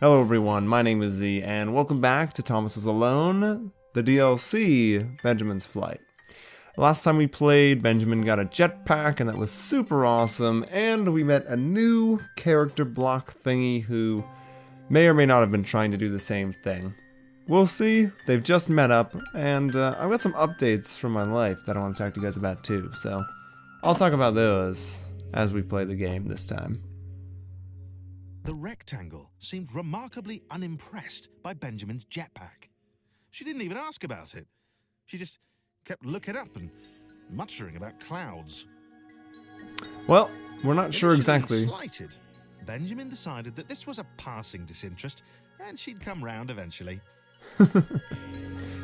Hello everyone, my name is Z, and welcome back to Thomas Was Alone, the DLC, Benjamin's Flight. Last time we played, Benjamin got a jetpack, and that was super awesome, and we met a new character block thingy who may or may not have been trying to do the same thing. We'll see. They've just met up, and I've got some updates from my life that I want to talk to you guys about too, so I'll talk about those as we play the game this time. The rectangle seemed remarkably unimpressed by Benjamin's jetpack. She didn't even ask about it. She just kept looking up and muttering about clouds. Well, we're not sure exactly. Slighted, Benjamin decided that this was a passing disinterest and she'd come round eventually.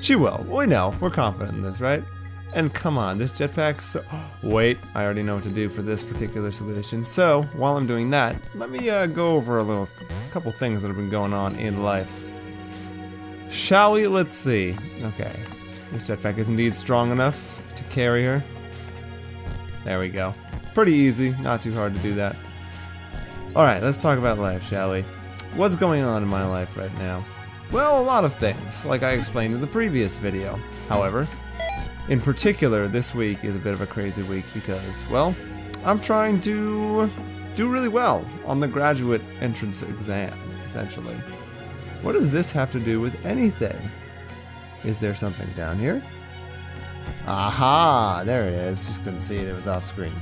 She will. We know. We're confident in this, right? And come on, this jetpack's so... Wait, I already know what to do for this particular solution. So, while I'm doing that, let me go over a couple things that have been going on in life. Shall we? Let's see. Okay. This jetpack is indeed strong enough to carry her. There we go. Pretty easy. Not too hard to do that. Alright, let's talk about life, shall we? What's going on in my life right now? Well, a lot of things, like I explained in the previous video. However, in particular, this week is a bit of a crazy week because, well, I'm trying to do really well on the graduate entrance exam, essentially. What does this have to do with anything? Is there something down here? Aha! There it is. Just couldn't see it. It was off screen.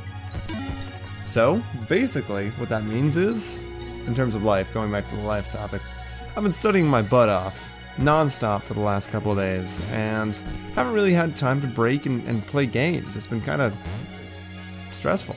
So, basically, what that means is, in terms of life, going back to the life topic, I've been studying my butt off non-stop for the last couple of days, and haven't really had time to break and play games. It's been kind of stressful.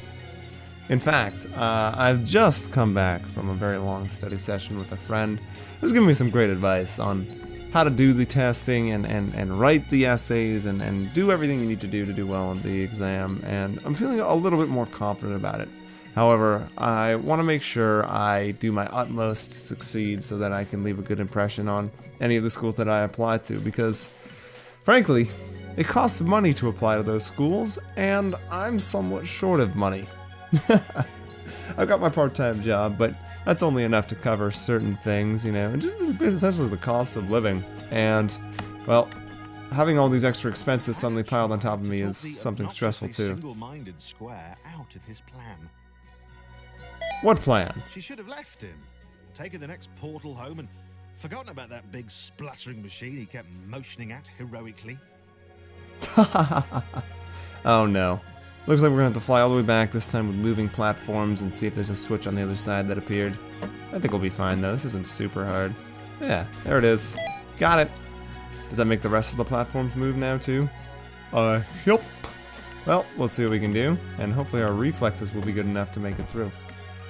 In fact, I've just come back from a very long study session with a friend who's given me some great advice on how to do the testing and write the essays and do everything you need to do well in the exam, and I'm feeling a little bit more confident about it. However, I want to make sure I do my utmost to succeed so that I can leave a good impression on any of the schools that I apply to, because, frankly, it costs money to apply to those schools, and I'm somewhat short of money. I've got my part-time job, but that's only enough to cover certain things, you know, and just essentially the cost of living. And, well, having all these extra expenses suddenly piled on top of me is something stressful too. Single-minded square out of his plan. What plan? She should have left him, taken the next portal home, and forgotten about that big spluttering machine he kept motioning at heroically. Oh no. Looks like we're gonna have to fly all the way back, this time with moving platforms, and see if there's a switch on the other side that appeared. I think we'll be fine though, this isn't super hard. Yeah, there it is. Got it. Does that make the rest of the platforms move now too? Yep. Well, let's see what we can do, and hopefully our reflexes will be good enough to make it through.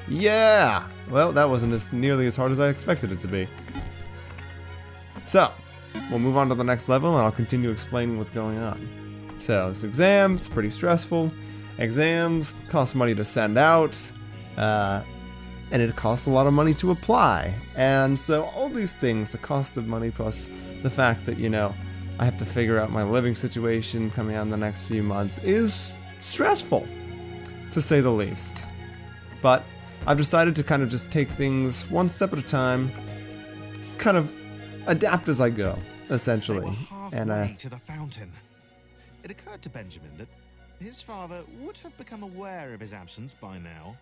Yeah! Well, that wasn't nearly as hard as I expected it to be. So, we'll move on to the next level and I'll continue explaining what's going on. So, this exam's pretty stressful. Exams cost money to send out, and it costs a lot of money to apply. And so, all these things, the cost of money plus the fact that, you know, I have to figure out my living situation coming out in the next few months is stressful, to say the least. But I've decided to kind of just take things one step at a time, kind of adapt as I go, essentially. They were halfway to the fountain. It occurred to Benjamin that his father would have become aware of his absence by now.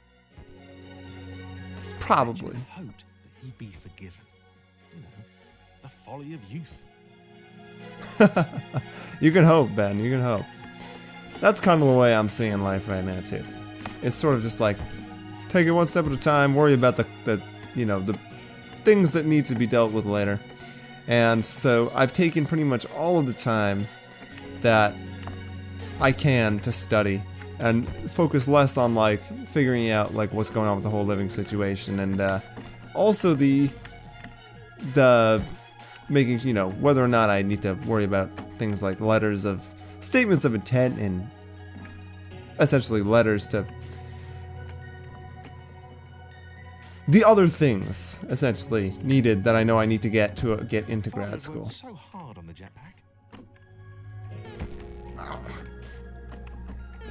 Probably. Benjamin hoped that he'd be forgiven. You know, the folly of youth. You can hope, Ben, you can hope. That's kind of the way I'm seeing life right now, too. It's sort of just like, take it one step at a time, worry about the things that need to be dealt with later. And so I've taken pretty much all of the time that I can to study and focus less on like figuring out like what's going on with the whole living situation, and also the making, you know, whether or not I need to worry about things like letters of statements of intent and essentially letters to the other things essentially needed that I know I need to get into grad school. So hard on the jetpack.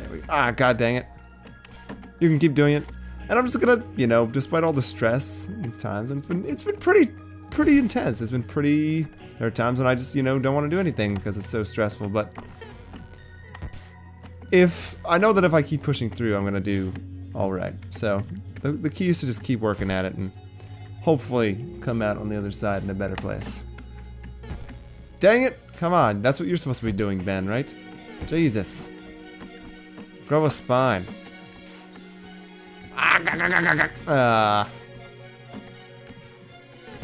There we go. Ah, god dang it. You can keep doing it. And I'm just gonna, you know, despite all the stress at times, and it's been pretty intense. It's been pretty. There are times when I just, you know, don't want to do anything because it's so stressful. But if I know that if I keep pushing through, I'm gonna do all right. So the key is to just keep working at it and hopefully come out on the other side in a better place. Dang it! Come on, that's what you're supposed to be doing, Ben, right? Jesus. Grow a spine.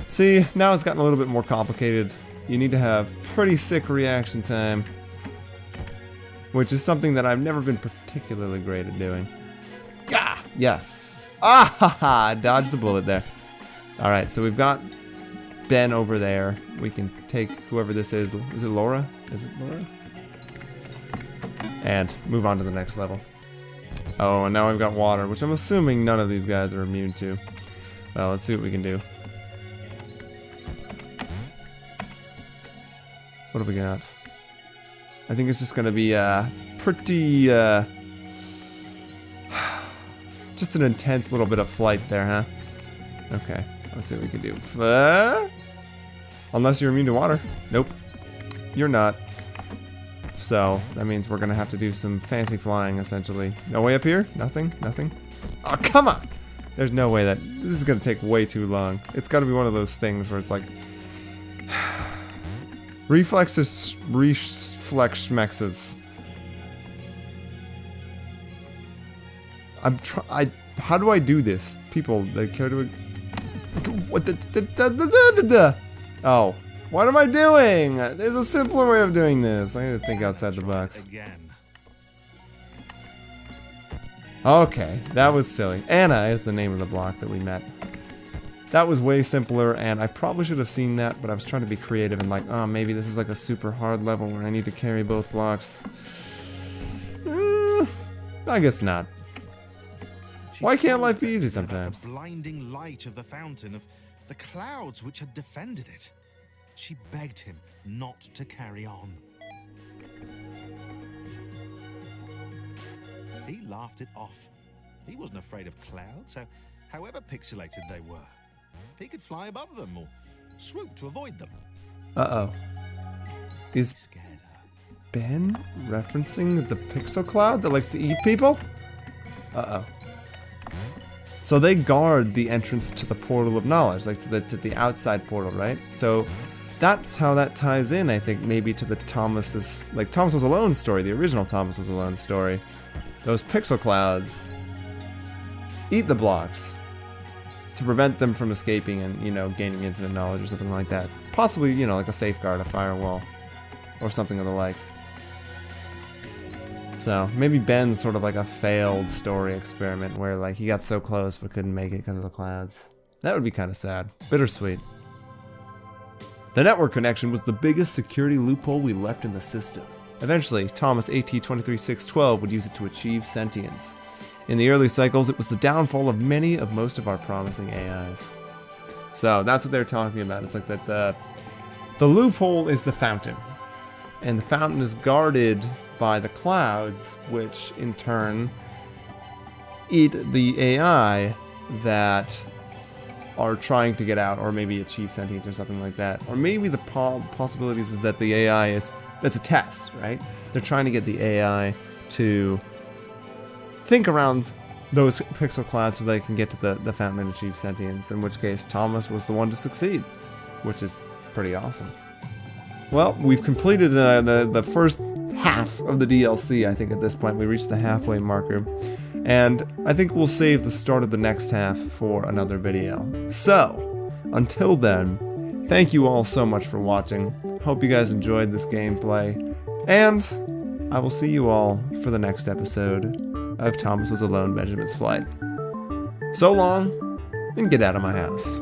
See, now it's gotten a little bit more complicated. You need to have pretty sick reaction time, which is something that I've never been particularly great at doing. Yeah, yes. Ah ha ha! Dodged the bullet there. Alright, so we've got Ben over there. We can take whoever this is. Is it Laura? Is it Laura? And move on to the next level. Oh, and now I've got water, which I'm assuming none of these guys are immune to. Well, let's see what we can do. What do we got? I think it's just gonna be pretty just an intense little bit of flight there, huh? Okay, let's see what we can do. Unless you're immune to water. Nope, you're not. So that means we're gonna have to do some fancy flying, essentially. No way up here? Nothing? Nothing? Oh, come on! There's no way that this is gonna take way too long. It's gotta be one of those things where it's like reflexes, reflexmexes. How do I do this? People that care to. What the? Oh. What am I doing? There's a simpler way of doing this. I need to think outside the box. Okay, that was silly. Anna is the name of the block that we met. That was way simpler, and I probably should have seen that, but I was trying to be creative and like, oh, maybe this is like a super hard level where I need to carry both blocks. I guess not. Why can't life be easy sometimes? The blinding light of the fountain, of the clouds which had defended it. She begged him not to carry on. He laughed it off. He wasn't afraid of clouds, so however pixelated they were, he could fly above them or swoop to avoid them. Uh-oh. Is Ben referencing the pixel cloud that likes to eat people? Uh-oh. So they guard the entrance to the portal of knowledge, like to the outside portal, right? So that's how that ties in, I think, maybe to the Thomas Was Alone story, the original Thomas Was Alone story. Those pixel clouds eat the blocks to prevent them from escaping and, you know, gaining infinite knowledge or something like that. Possibly, you know, like a safeguard, a firewall, or something of the like. So maybe Ben's sort of like a failed story experiment where, like, he got so close but couldn't make it because of the clouds. That would be kind of sad. Bittersweet. The network connection was the biggest security loophole we left in the system. Eventually, Thomas AT-23612 would use it to achieve sentience. In the early cycles, it was the downfall of most of our promising AIs. So that's what they're talking about. It's like that the loophole is the fountain. And the fountain is guarded by the clouds, which in turn eat the AI that are trying to get out, or maybe achieve sentience or something like that. Or maybe the possibilities is that the AI that's a test, right? They're trying to get the AI to think around those pixel clouds so they can get to the fountain and achieve sentience, in which case Thomas was the one to succeed, which is pretty awesome. Well, we've completed the first half of the DLC, I think at this point. We reached the halfway marker. And I think we'll save the start of the next half for another video. So, until then, thank you all so much for watching. Hope you guys enjoyed this gameplay. And I will see you all for the next episode of Thomas Was Alone, Benjamin's Flight. So long, and get out of my house.